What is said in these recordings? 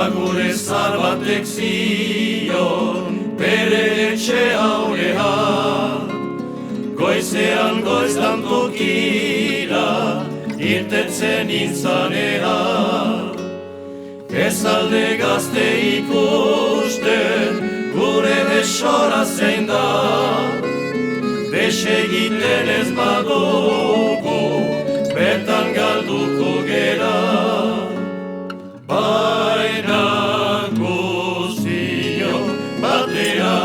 Agure zar batek zion bere etxe aurrean, goizean goizdan tokira irtetzen intzanera. Ez alde gazte ikusten gure besora zein da, desegiten ez badugu bertan galduko gera. Baina guztio batera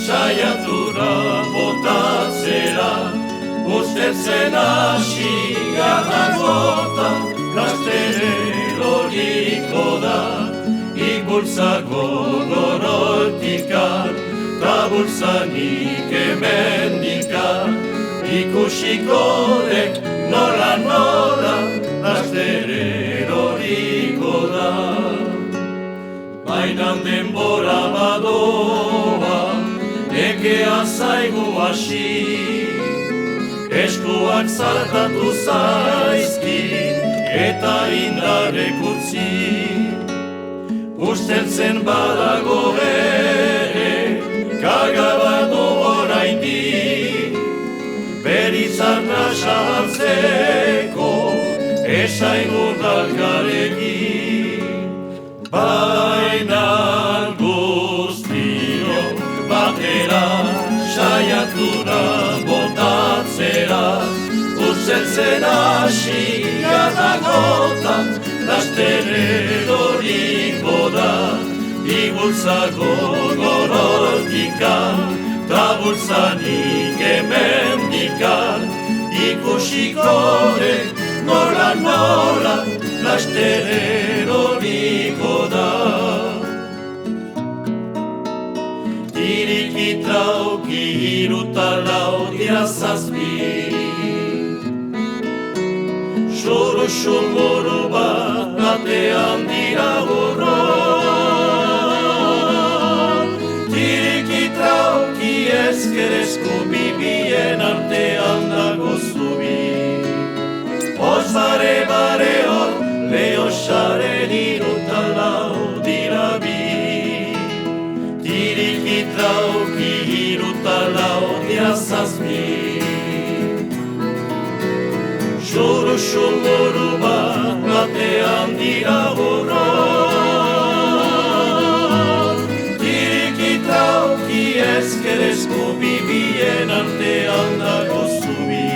saiatura botatzera, ustetzen hasi garragota, lastere loriko da. Ibultzako gorotikan, tabultzanik emendikan, ikusiko dek nola lastere loriko da. Bainan denbora badoa, nekea zaigu hasi, eskuak zartatu zaizki eta indarrek utzi. Usteltzen badago ere, kagabatu oraindik, beritzarna sartzeko esaigun dalkarekin. Baina guztio batera saiatura botatzera, usteltzen hasi garragotan, lastere loriko da. Ibultzako gorotikan, tabultzanik emendikan, ikusiko dek nola lastere loriko da. Irikitrauki hiruta lau dira zazpi, Xuru-xumuru bat batean dira urron. Tiriki-trauki ezkerezko bibien artean dago zubi. Osbare-bare hor, lehosaren iruta lau dira bi. Tiriki-trauki iruta lau dira zazpi. Xuru-xumuru bat batean dira urron. Tiriki-trauki ezkerezko bibien artean dago zubi.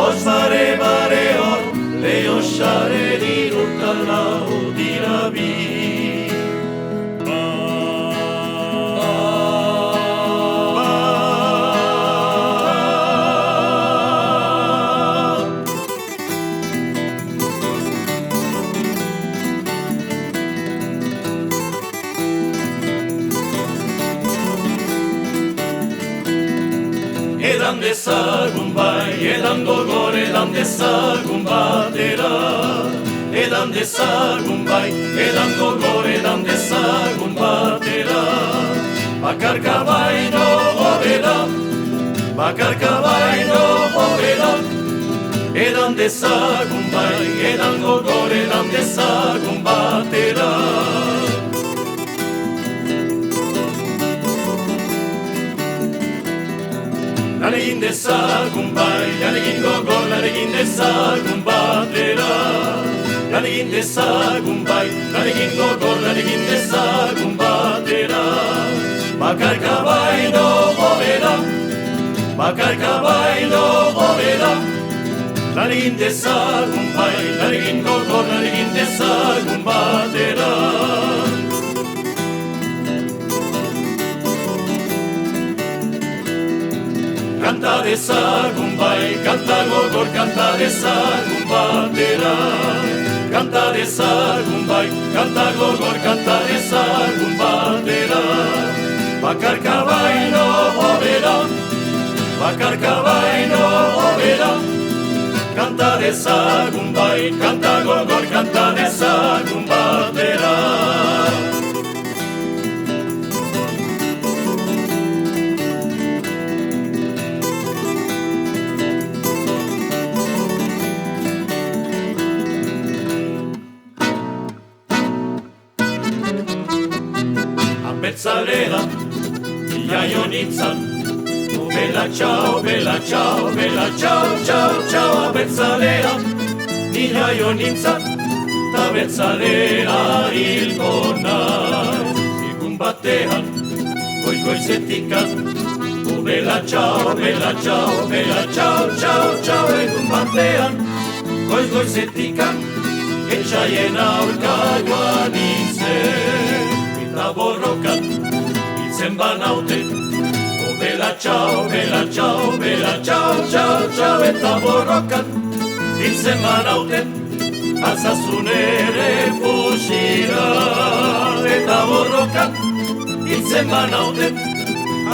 Osbare-bare hor, lehosaren iruta lau dira bi. Edan dezagun bai, edan gogor, edan dezagun batera. Edan dezagun bai, edan gogor, edan dezagun batera. Bakarka baino hobeda, bakarka baino hobeda. Edan dezagun bai, edan gogor, edan dezagun batera. Lan egin dezagun bai, lan egin gogor, lan egin dezagun batera. Lan egin dezagun bai, lan egin gogor, lan egin dezagun batera. Bakarka baino hobeda, bakarka baino hobeda. Lan egin dezagun bai, lan egin gogor, lan egin dezagun batera. Kanta dezagun bai, kanta gogor, kanta dezagun batera. Kanta dezagun bai, kanta gogor, kanta dezagun batera. Bakarka baino hobeda, bakarka baino hobeda. Kanta dezagun bai, kanta gogor, kanta dezagun batera. Betzalea, ia ionitzan. Bela ciao, bela ciao, bela ciao, ciao, ciao, Betzalea, ia ionitzan. Ta Betzalea hilko naiz. Egun batean, goiz-goizetikan. Bela ciao, bela ciao, bela ciao, ciao, ciao, egun batean, goiz-goizetikan. Etxaien aurka joan nintzen, eta borrokan hiltzen banaute. Bela ciao, bela ciao, bela ciao, ciao, ciao, eta borrokan hiltzen banaute. Altzazun ere fusila, eta borrokan hiltzen banaute.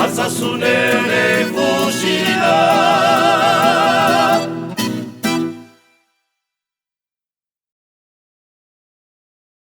Altzazun ere fusila.